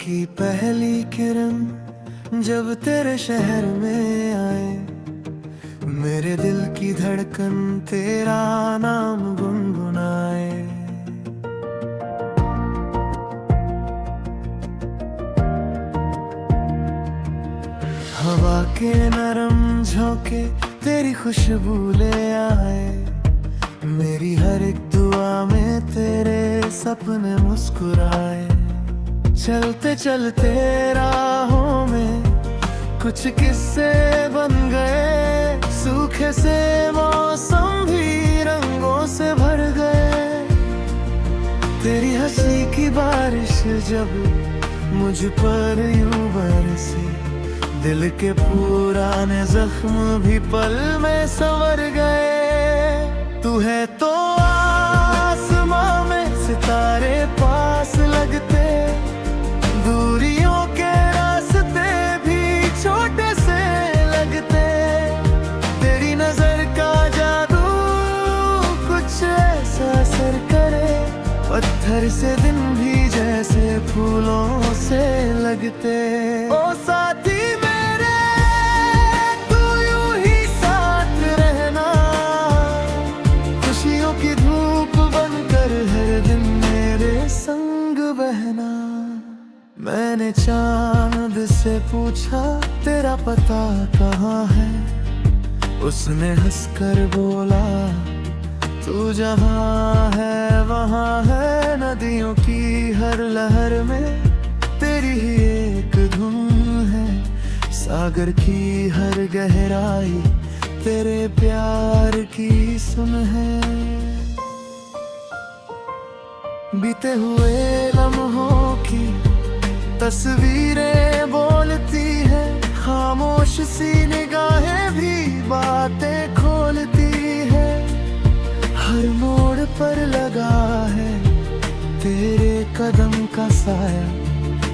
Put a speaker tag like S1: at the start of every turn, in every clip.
S1: की पहली किरण जब तेरे शहर में आए, मेरे दिल की धड़कन तेरा नाम गुनगुनाए। हवा के नरम झोंके तेरी खुशबू ले आए, मेरी हर एक दुआ में तेरे सपने मुस्कुराए। चलते चलते राहों में कुछ किस्से बन गए, सूखे से मौसम भी रंगों से भर गए। तेरी हंसी की बारिश जब मुझ पर यूं बरसी, दिल के पुराने जख्म भी पल में संवर गए। तू है तो आसमां में सितारे पास लगते, दूरियों के रास्ते भी छोटे से लगते। तेरी नजर का जादू कुछ ऐसा असर करे, पत्थर से दिन भी जैसे फूलों से लगते। ओ साथी मेरे, तू यूं ही साथ रहना, खुशियों की धूप बनकर हर दिन मेरे संग बहना। मैंने चांद से पूछा तेरा पता कहाँ है, उसने हंसकर बोला तू जहाँ है वहाँ है। नदियों की हर लहर में तेरी ही एक धुन है, सागर की हर गहराई तेरे प्यार की सुन है। बीते हुए लम्हों की तस्वीरें बोलती है, खामोश सी निगाहें भी बातें खोलती है। हर मोड़ पर लगा है तेरे कदम का साया,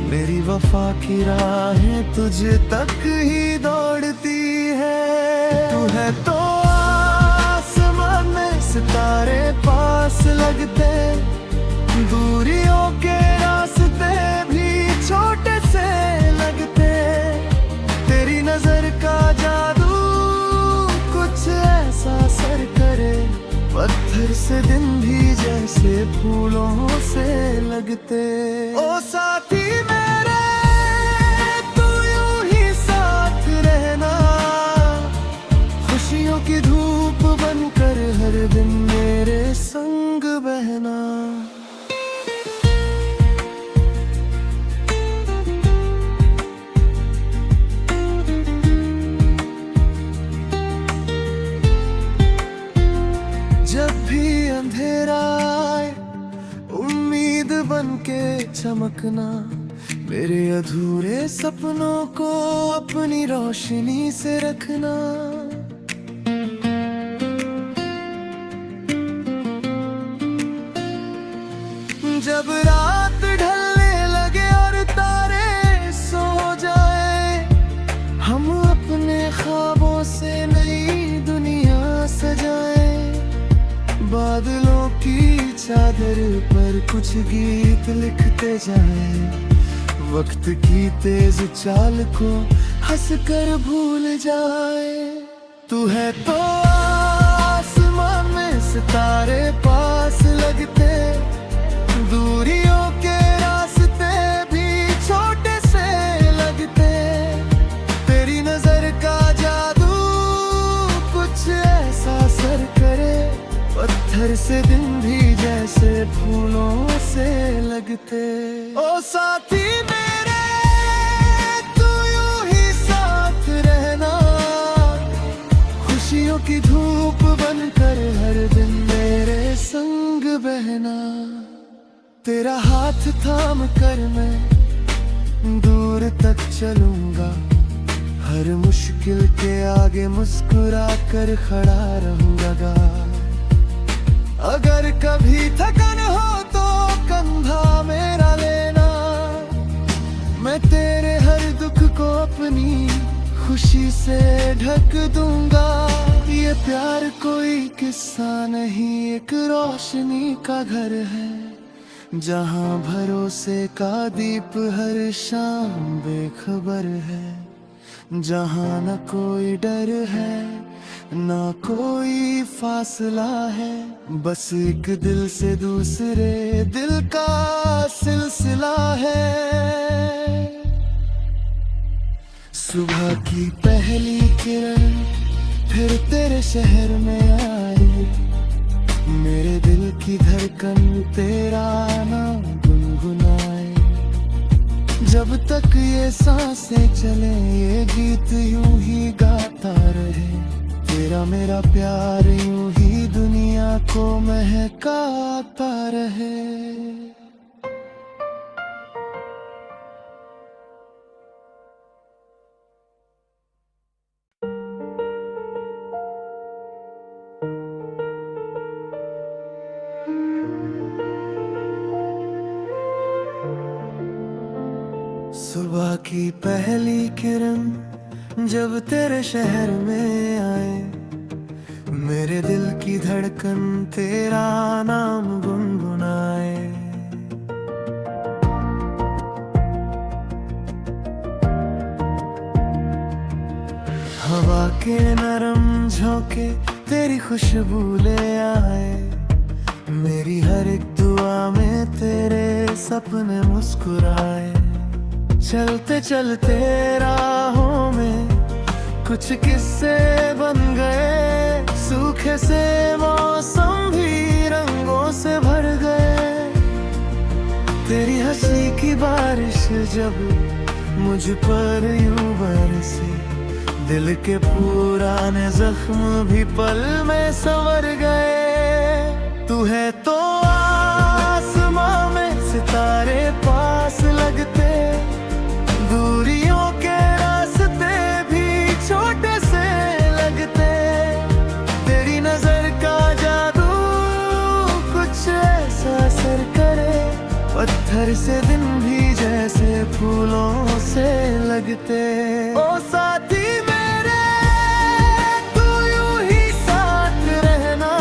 S1: मेरी वफा की राहें तुझ तक ही दौड़ती है। तू है तो आसमान में सितारे पास लगते, दूरियों के रास्ते भी छोटे से लगते। तेरी नजर का जादू कुछ ऐसा असर करे, पत्थर से दिन भी जैसे फूलों से लगते। ओ साथी मेरे, तू यूं ही साथ रहना, खुशियों की धूप बनकर हर दिन मेरे संग बहना। जब भी अंधेरा आए उम्मीद बनके चमकना, मेरे अधूरे सपनों को अपनी रोशनी से रखना। जब रात ढलने लगे और तारे सो जाए, हम अपने ख्वाबों से नई दुनिया सजाए। बादलों की चादर पर कुछ गीत लिखते जाए, वक्त की तेज चाल को हंसकर भूल जाए। तू है तो आसमान में सितारे पास लगते, दूरियों के रास्ते भी छोटे से लगते। तेरी नजर का जादू कुछ ऐसा असर करे, पत्थर से दिन भी जैसे फूलों से लगते। ओ साथी मेरे, तू यूं ही साथ रहना, खुशियों की धूप बनकर हर दिन मेरे संग बहना। तेरा हाथ थाम कर मैं दूर तक चलूंगा, हर मुश्किल के आगे मुस्कुरा कर खड़ा रहूंगा। अगर कभी थकन हो तो कंधा मेरा लेना, मैं तेरे हर दुख को अपनी खुशी से ढक दूंगा। ये प्यार कोई किस्सा नहीं, एक रोशनी का घर है, जहाँ भरोसे का दीप हर शाम बेखबर है, जहाँ न कोई डर है ना कोई फासला है, बस एक दिल से दूसरे दिल का सिलसिला है। सुबह की पहली किरण फिर तेरे शहर में आए, मेरे दिल की धड़कन तेरा नाम गुनगुनाए। जब तक ये सांसें चले ये गीत यूं ही गाता रहे, तेरा मेरा प्यार यूं ही दुनिया को महकाता रहे। सुबह की पहली किरण जब तेरे शहर में आए, मेरे दिल की धड़कन तेरा नाम गुनगुनाए। हवा के नरम झोंके तेरी खुशबू ले आए, मेरी हर एक दुआ में तेरे सपने मुस्कुराए। चलते चलते राहों में कुछ किस्से बन गए, सूखे से मौसम भी रंगों से भर गए। तेरी हंसी की बारिश जब मुझ पर यूं बरसी, दिल के पुराने जख्म भी पल में संवर गए। तू है तो आसमां में सितारे पास लगते, दूरियों के रास्ते भी छोटे से लगते। तेरी नजर का जादू कुछ ऐसा असर करे, पत्थर से दिन भी जैसे फूलों से लगते। ओ साथी मेरे तू यूं ही साथ रहना,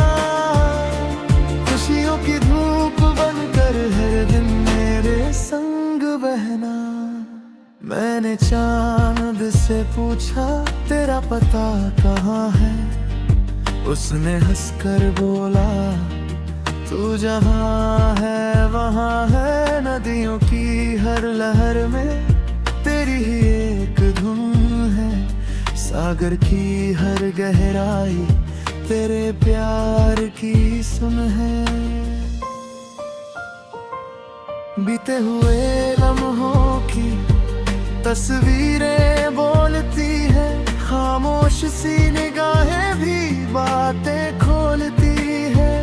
S1: खुशियों की धूप बनकर हर दिन मेरे संग बहना। मैंने चांद से पूछा तेरा पता कहाँ है, उसने हंसकर बोला तू जहाँ है वहाँ है। नदियों की हर लहर में तेरी ही एक धुन है, सागर की हर गहराई तेरे प्यार की सुन है। बीते हुए लम्हों की तस्वीरें बोलती है, खामोश सी निगाहें भी बातें खोलती है।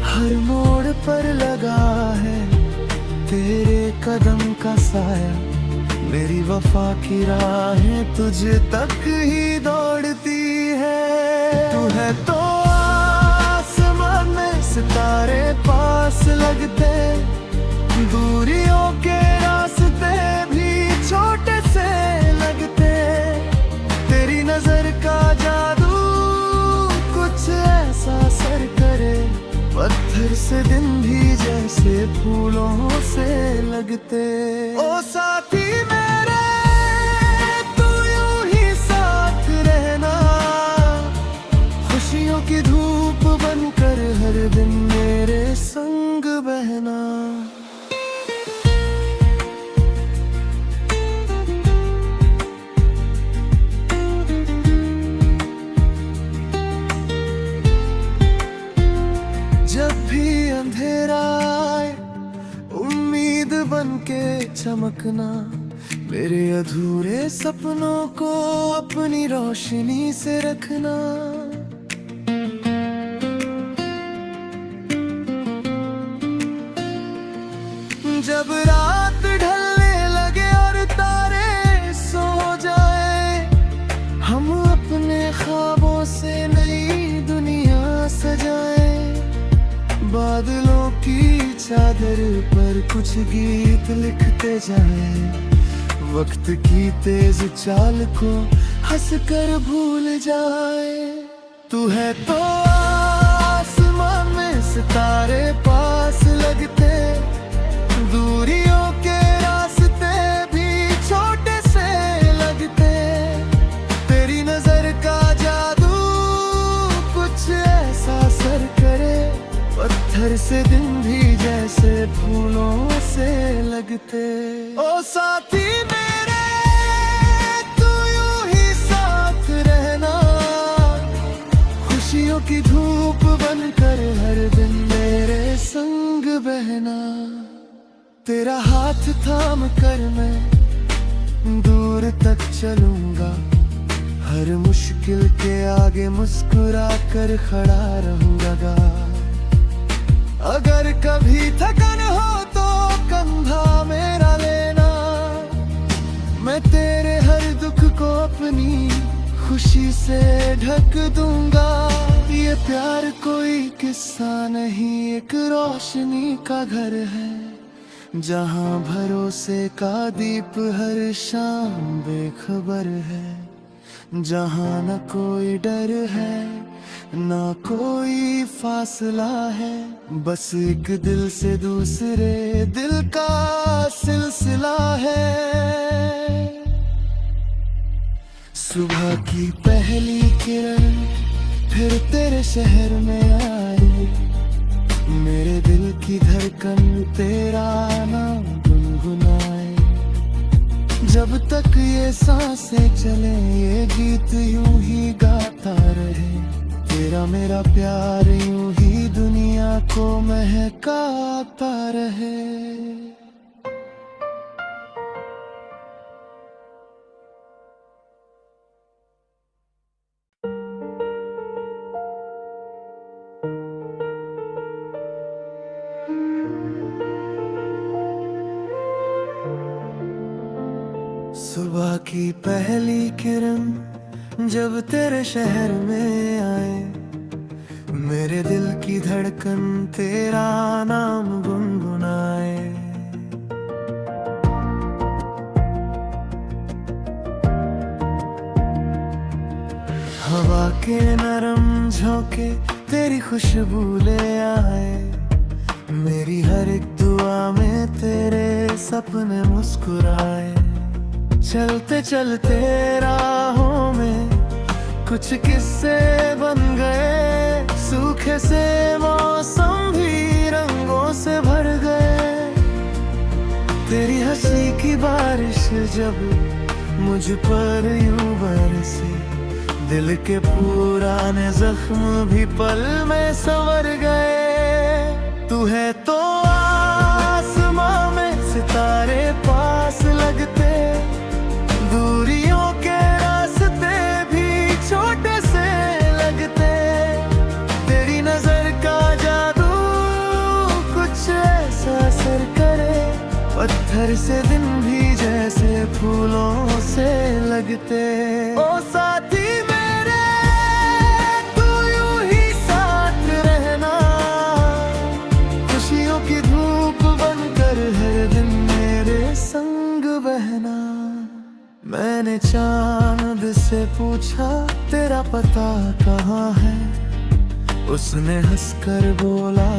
S1: हर मोड़ पर लगा है तेरे कदम का साया, मेरी वफा की राहें तुझ तक ही दौड़ती है। तू है तो आसमान में सितारे पास लगते, दूरियों के रास्ते भी छोटे से लगते। तेरी नजर का जादू कुछ ऐसा असर करे, पत्थर से दिन भी जैसे फूलों से लगते। ओ साथी मेरे तू यूं ही साथ रहना, खुशियों की धूप बनकर हर दिन मेरे संग बहना। जब भी अंधेरा आए उम्मीद बनके चमकना, मेरे अधूरे सपनों को अपनी रोशनी से रखना। जब रात ढलने लगे और तारे सो जाए, हम अपने ख्वाबों से नई दुनिया सजाए। बादलों की चादर पर कुछ गीत लिखते जाए, वक्त की तेज चाल को हंसकर भूल जाए। तू है तो आसमान में सितारे पास लगते, लगते। ओ साथी मेरे तू यूं ही साथ रहना, खुशियों की धूप बनकर हर दिन मेरे संग बहना। तेरा हाथ थाम कर मैं दूर तक चलूंगा, हर मुश्किल के आगे मुस्कुरा कर खड़ा रहूंगा। अगर कभी थकन हो तो कंधा मेरा लेना, मैं तेरे हर दुख को अपनी खुशी से ढक दूंगा। ये प्यार कोई किस्सा नहीं, एक रोशनी का घर है, जहाँ भरोसे का दीप हर शाम बेखबर है। जहाँ न कोई डर है ना कोई फासला है, बस एक दिल से दूसरे दिल का सिलसिला है। सुबह की पहली किरण फिर तेरे शहर में आई, मेरे दिल की धड़कन तेरा नाम गुनगुनाए। जब तक ये सांसें चले ये गीत यूं ही गाता रहे, तेरा मेरा प्यार यूं ही दुनिया को महकाता रहे। सुबह की पहली किरण जब तेरे शहर में आए, मेरे दिल की धड़कन तेरा नाम गुनगुनाए। हवा के नरम झोंके तेरी खुशबू ले आए, मेरी हर एक दुआ में तेरे सपने मुस्कुराए। चलते चलते राहों में कुछ किस्से बन गए, सूखे से मौसम भी रंगों से भर गए। तेरी हंसी की बारिश जब मुझ पर यूं बरसी, दिल के पुराने जख्म भी पल में संवर गए। तू है तो आसमां में सितारे पास लगते, दूरियों के रास्ते भी छोटे से लगते। तेरी नजर का जादू कुछ ऐसा असर करे, पत्थर से दिन भी जैसे फूलों से लगते। ओ साथी मेरे तू यूं ही साथ रहना, खुशियों की धूप बनकर हर दिन मेरे संग बहना। मैंने चांद से पूछा तेरा पता कहाँ है, उसने हंसकर बोला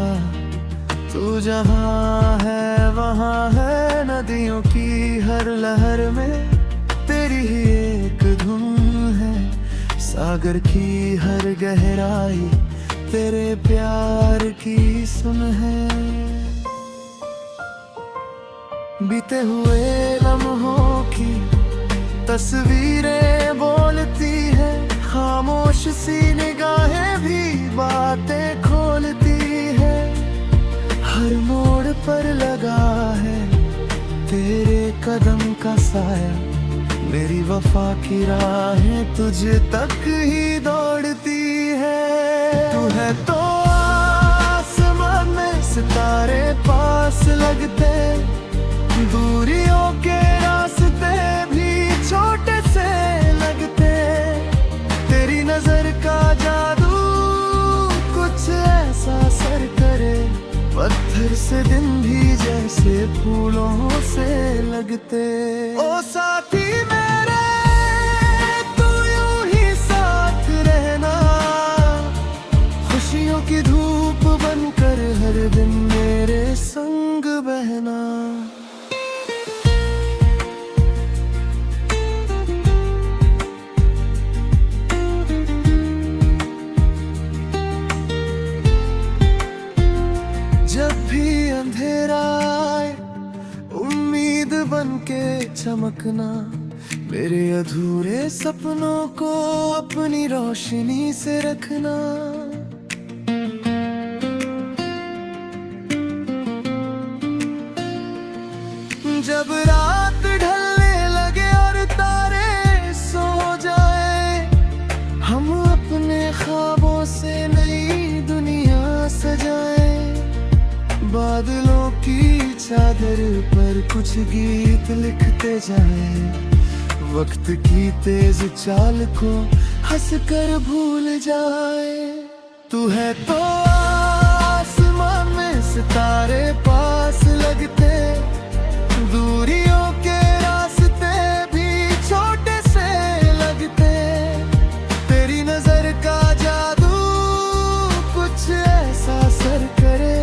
S1: तू जहाँ है वहाँ है। नदियों की हर लहर में तेरी ही एक धुन है, सागर की हर गहराई तेरे प्यार की सुन है। बीते हुए लम्हों की तस्वीरें बोलती है, खामोश सी निगाहें भी बातें खोलती है। हर मोड़ पर लगा है तेरे कदम का साया, मेरी वफा की राहें तुझ तक ही दौड़ती है। तू है तो आसमान में सितारे पास लगते, दूरियों के रास्ते भी छोटे से लगते। तेरी नजर का जादू कुछ ऐसा असर करे, पत्थर से दिन भी जैसे फूलों से लगते। ओ साथी मेरे तू यूं ही साथ रहना, खुशियों की धूप बनकर हर दिन मेरे संग बहना। जब भी अंधेरा आए रखना, मेरे अधूरे सपनों को अपनी रोशनी से रखना। जब रात ढलने लगे और तारे सो जाए, हम अपने ख्वाबों से नई दुनिया सजाए। बादलों की चादर पर कुछ गीत लिखते जाए, वक्त की तेज चाल को हंस कर भूल जाए। तू है तो आसमां में सितारे पास लगते, दूरियों के रास्ते भी छोटे से लगते। तेरी नजर का जादू कुछ ऐसा असर करे,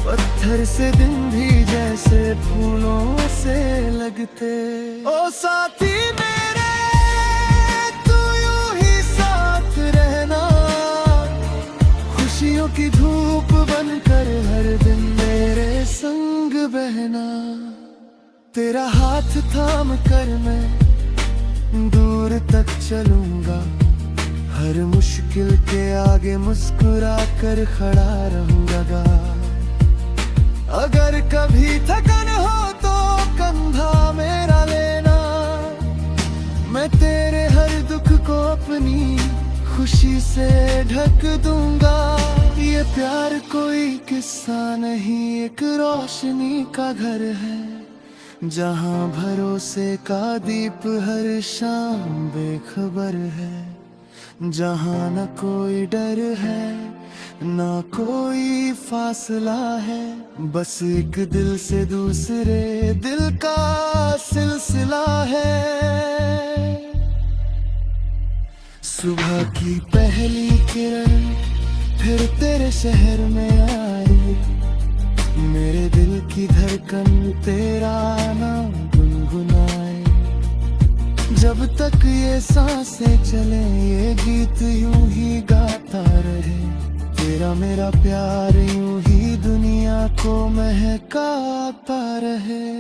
S1: पत्थर से दिन भी जैसे फूलों से लगते। ओ साथी मेरे तू यूं ही साथ रहना, खुशियों की धूप बनकर हर दिन मेरे संग बहना। तेरा हाथ थाम कर मैं दूर तक चलूंगा, हर मुश्किल के आगे मुस्कुरा कर खड़ा रहूंगा। अगर कभी थकन हो तो कंधा मेरा लेना, मैं तेरे हर दुख को अपनी खुशी से ढक दूंगा। ये प्यार कोई किस्सा नहीं, एक रोशनी का घर है, जहाँ भरोसे का दीप हर शाम बेखबर है। जहाँ न कोई डर है ना कोई फासला है, बस एक दिल से दूसरे दिल का सिलसिला है। सुबह की पहली किरण फिर तेरे शहर में आई, मेरे दिल की धड़कन तेरा नाम गुनगुनाए। जब तक ये सांसें चले ये गीत यूं ही गाता रहे, तेरा मेरा प्यार यूं ही दुनिया को महकाता रहे।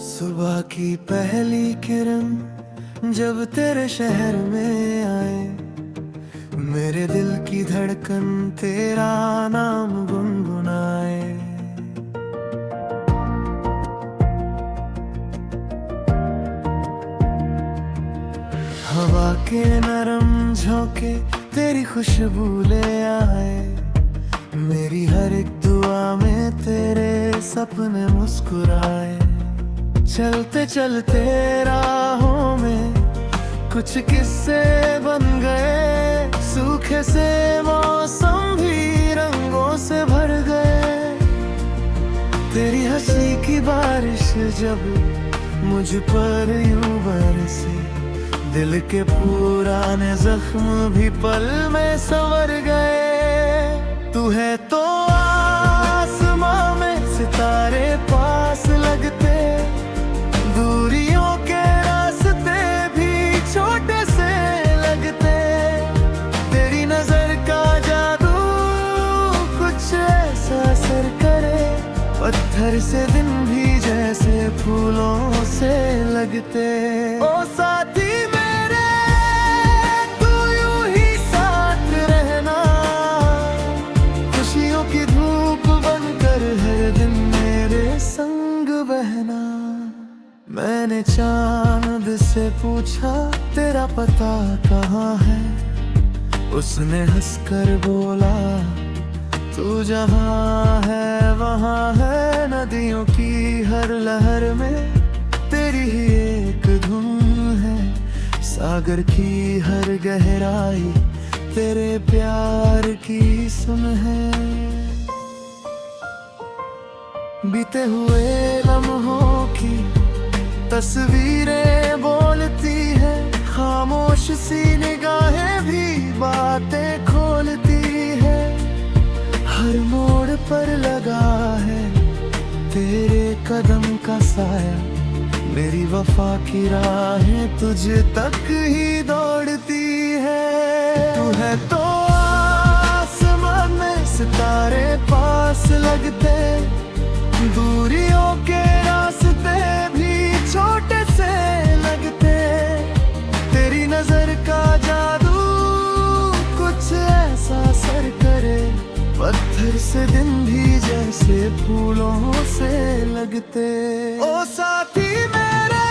S1: सुबह की पहली किरण जब तेरे शहर में आए, मेरे दिल की धड़कन तेरा नाम गुनगुनाए। हवा के नरम झोंके तेरी खुशबू ले आए, मेरी हर एक दुआ में तेरे सपने मुस्कुराए। चलते चलते राहों में कुछ किस्से बन गए, सूखे से मौसम भी रंगों से भर गए। तेरी हंसी की बारिश जब मुझ पर यूं बरसे, दिल के पुराने जख्म भी पल में संवर गए। तू है तो आसमां में सितारे पास लगते, दूरियों के रास्ते भी छोटे से लगते। तेरी नजर का जादू कुछ ऐसा असर करे, पत्थर से दिन भी जैसे फूलों से लगते। ओ साथी मेरे तू यूं ही साथ रहना, खुशियों की धूप बनकर हर दिन मेरे संग बहना। मैंने चांद से पूछा तेरा पता कहाँ है, उसने हंसकर बोला तू जहाँ है वहाँ है। नदियों की हर लहर में तेरी ही एक धुन है, सागर की हर गहराई तेरे प्यार की सुन है। बीते हुए लम्हों की तस्वीरें बोलती है, खामोश सी निगाहें भी बातें खोलती है। हर मोड़ पर लगा है तेरे कदम का साया, मेरी वफा की राहें तुझ तक ही दौड़ती है। तू है तो आसमान में सितारे पास लगते, दूरियों के रास्ते भी छोटे से लगते। तेरी नजर का जादू कुछ ऐसा असर करे, पत्थर से दिन भी जैसे फूलों से लगते। ओ साथी मेरे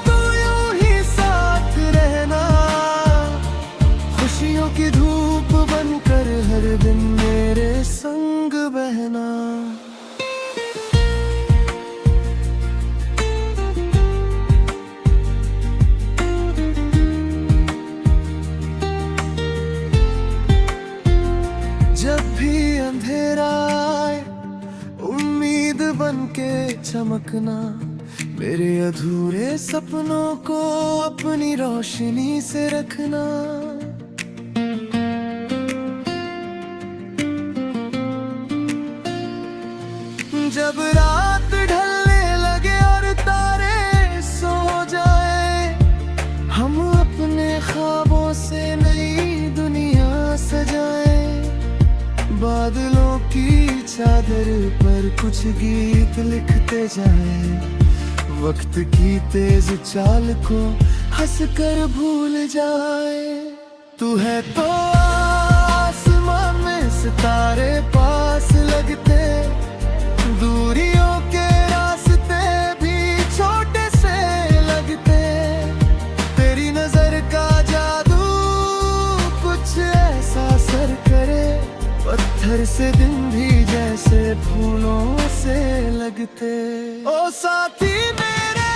S1: तू यूं ही साथ रहना, खुशियों की धूप बनकर हर दिन मेरे संग बहना। जब भी अंधेरा आए उम्मीद बनके चमकना, मेरे अधूरे सपनों को अपनी रोशनी से रखना। जब रात ढलने लगे और तारे सो जाए, हम अपने ख्वाबों से नई दुनिया सजाए। बादलों की चादर पर कुछ गीत लिखते जाए, वक्त की तेज चाल को हंसकर भूल जाए। तू है तो आसमान में सितारे पास लगते, दूरियों के रास्ते भी छोटे से लगते। तेरी नजर का जादू कुछ ऐसा असर करे, पत्थर से दिन भी जैसे फूलों से लगते। ओ साथी मेरे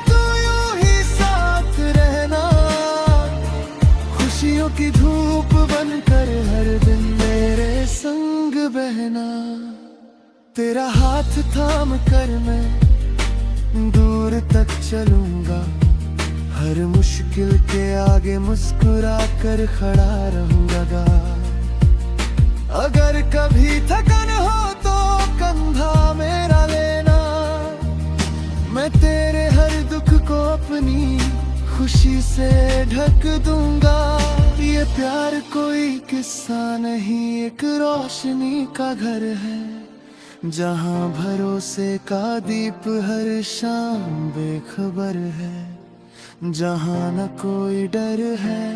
S1: तू यूं ही साथ रहना, खुशियों की धूप बनकर हर दिन मेरे संग बहना। तेरा हाथ थाम कर मैं दूर तक चलूंगा, हर मुश्किल के आगे मुस्कुरा कर खड़ा रहूंगा। अगर कभी थकन हो तो कंधा मेरा लेना, मैं तेरे हर दुख को अपनी खुशी से ढक दूंगा। ये प्यार कोई किस्सा नहीं, एक रोशनी का घर है, जहाँ भरोसे का दीप हर शाम बेखबर है। जहाँ न कोई डर है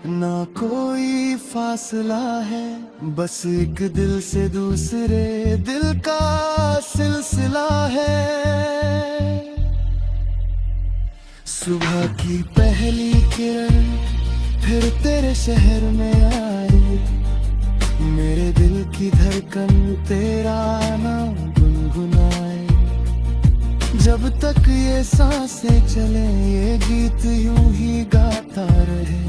S1: ना कोई फासला है, बस एक दिल से दूसरे दिल का सिलसिला है। सुबह की पहली किरण फिर तेरे शहर में आई, मेरे दिल की धड़कन तेरा नाम गुनगुनाए। जब तक ये सांसें चले ये गीत यूं ही गाता रहे,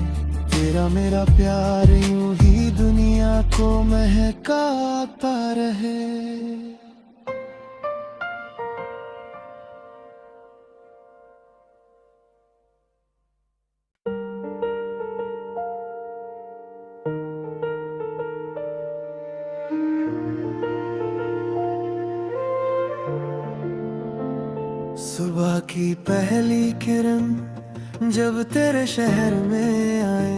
S1: तेरा मेरा प्यार यूं ही दुनिया को महकाता रहे। सुबह की पहली किरण जब तेरे शहर में आए,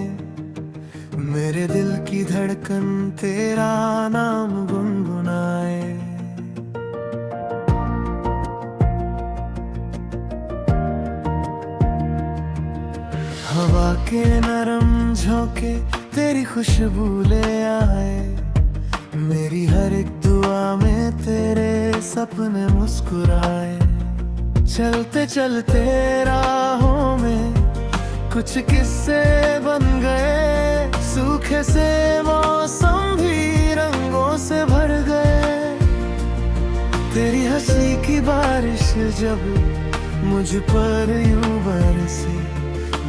S1: मेरे दिल की धड़कन तेरा नाम गुनगुनाए। हवा के नरम झोंके तेरी खुशबू ले आए, मेरी हर एक दुआ में तेरे सपने मुस्कुराए। चलते चलते राहों में कुछ किस्से बन गए, सूखे से मौसम भी रंगों से भर गए। तेरी हंसी की बारिश जब मुझ पर यूं बरसी,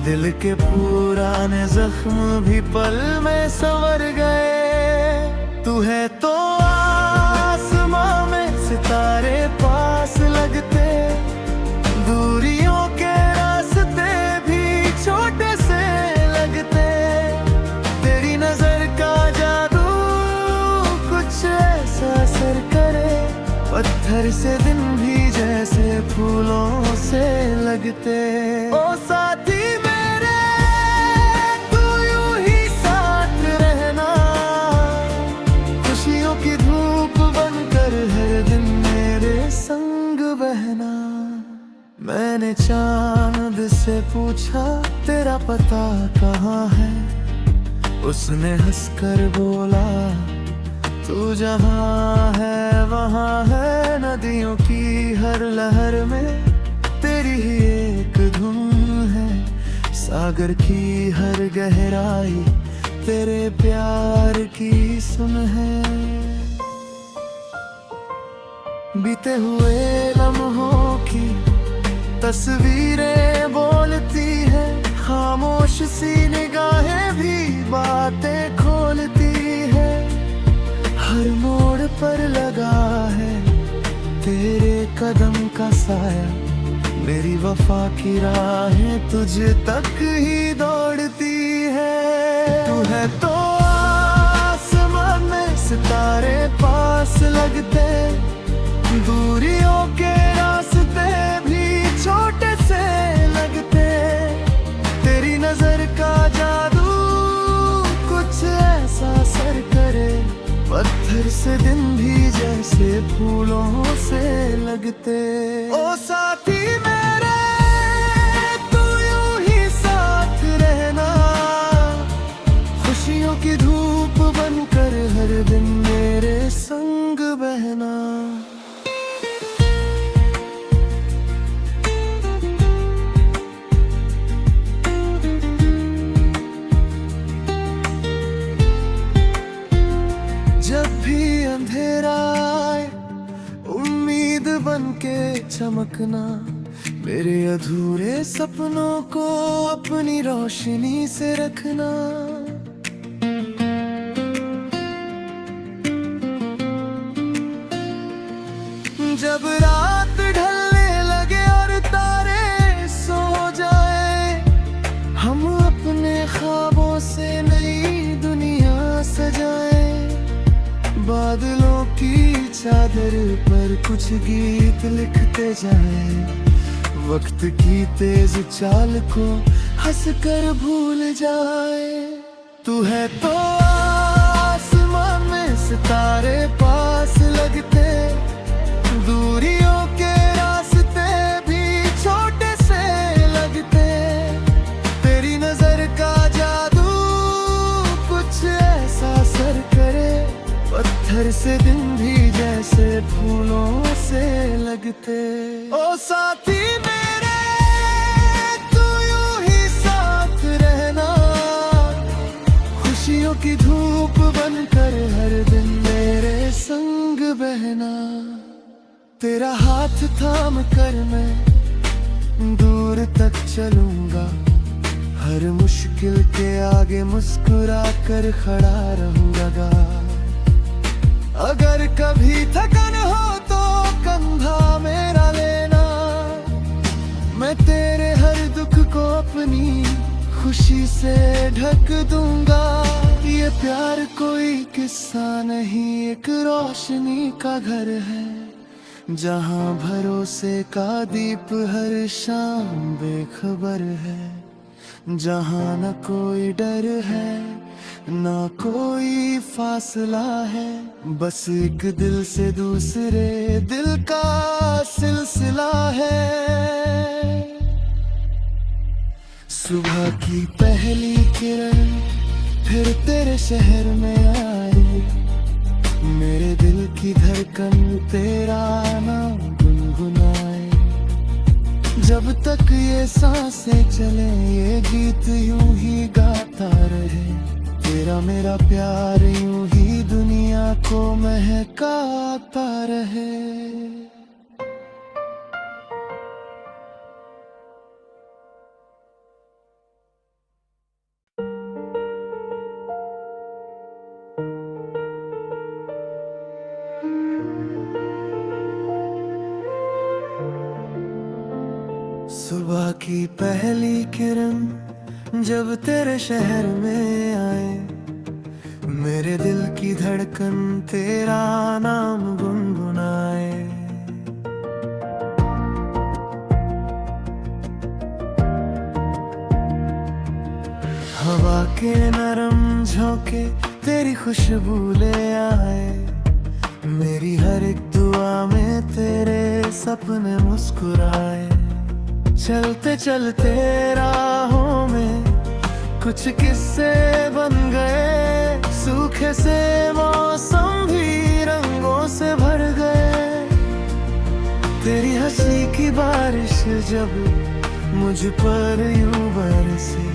S1: दिल के पुराने जख्म भी पल में संवर गए। तू है तो आसमां में सितारे पास लगते, दूरियों के रास्ते भी छोटे से लगते। तेरी नजर का जादू कुछ ऐसा असर करे, पत्थर पत्थर से दिन भी जैसे फूलों से लगते। ओ साथी मेरे तू यूं ही साथ रहना, खुशियों की धूप बनकर हर दिन मेरे संग बहना। मैंने चांद से पूछा तेरा पता कहाँ है, उसने हंसकर बोला तू जहाँ है वहाँ है। नदियों की हर लहर में तेरी ही एक धुन है, सागर की हर गहराई तेरे प्यार की सुन है। बीते हुए लम्हों की तस्वीरें बोलती है, खामोश सी निगाहें भी बातें खोलती है। हर मोड़ पर लगा है तेरे कदम का साया, मेरी वफा की राहें तुझ तक ही दौड़ती है। तू है तो आसमान में सितारे पास लगते, दूरियों के रास्ते भी छोटे से लगते। तेरी नजर का जादू कुछ ऐसा असर करे, पत्थर से दिन भी जैसे फूलों से लगते। ओ साथी मेरे तू यूं ही साथ रहना, खुशियों की धूप बनकर हर दिन मेरे संग बहना। जब भी अंधेरा आए उम्मीद बनके चमकना, मेरे अधूरे सपनों को अपनी रोशनी से रखना। जब रात ढलने लगे और तारे सो जाए, हम अपने ख्वाबों से नई दुनिया सजाए। बादलों की चादर पर कुछ गीत लिखते जाए, वक्त की तेज चाल को हंसकर भूल जाए। तू है तो आसमान में सितारे पास लगते, दूरियों के रास्ते भी छोटे से लगते। तेरी नजर का जादू कुछ ऐसा असर करे, पत्थर से दिन भी जैसे फूलों से लगते। ओ साथी मेरे तू यूं ही साथ रहना, खुशियों की धूप बनकर हर दिन मेरे संग बहना। तेरा हाथ थाम कर मैं दूर तक चलूंगा, हर मुश्किल के आगे मुस्कुरा कर खड़ा रहूंगा। अगर कभी थकन हो तो कंधा मेरा लेना, मैं तेरे हर दुख को अपनी खुशी से ढक दूंगा। ये प्यार कोई किस्सा नहीं, एक रोशनी का घर है, जहाँ भरोसे का दीप हर शाम बेखबर है। जहाँ न कोई डर है ना कोई फासला है, बस एक दिल से दूसरे दिल का सिलसिला है। सुबह की पहली किरण फिर तेरे शहर में आई, मेरे दिल की धड़कन तेरा नाम गुनगुनाए। जब तक ये सांसें चले ये गीत यूं ही गाता रहे, तेरा मेरा प्यार यूं ही दुनिया को महकाता रहे। सुबह की पहली किरण जब तेरे शहर में आए, मेरे दिल की धड़कन तेरा नाम गुनगुनाए। हवा के नरम झोंके तेरी खुशबू ले आए, मेरी हर एक दुआ में तेरे सपने मुस्कुराए। चलते चलते राहों में कुछ किस्से बन गए, सूखे से मौसम भी रंगों से भर गए। तेरी हंसी की बारिश जब मुझ पर यूं बरसी,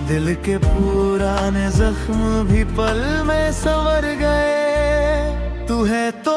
S1: दिल के पुराने जख्म भी पल में संवर गए। तू है तो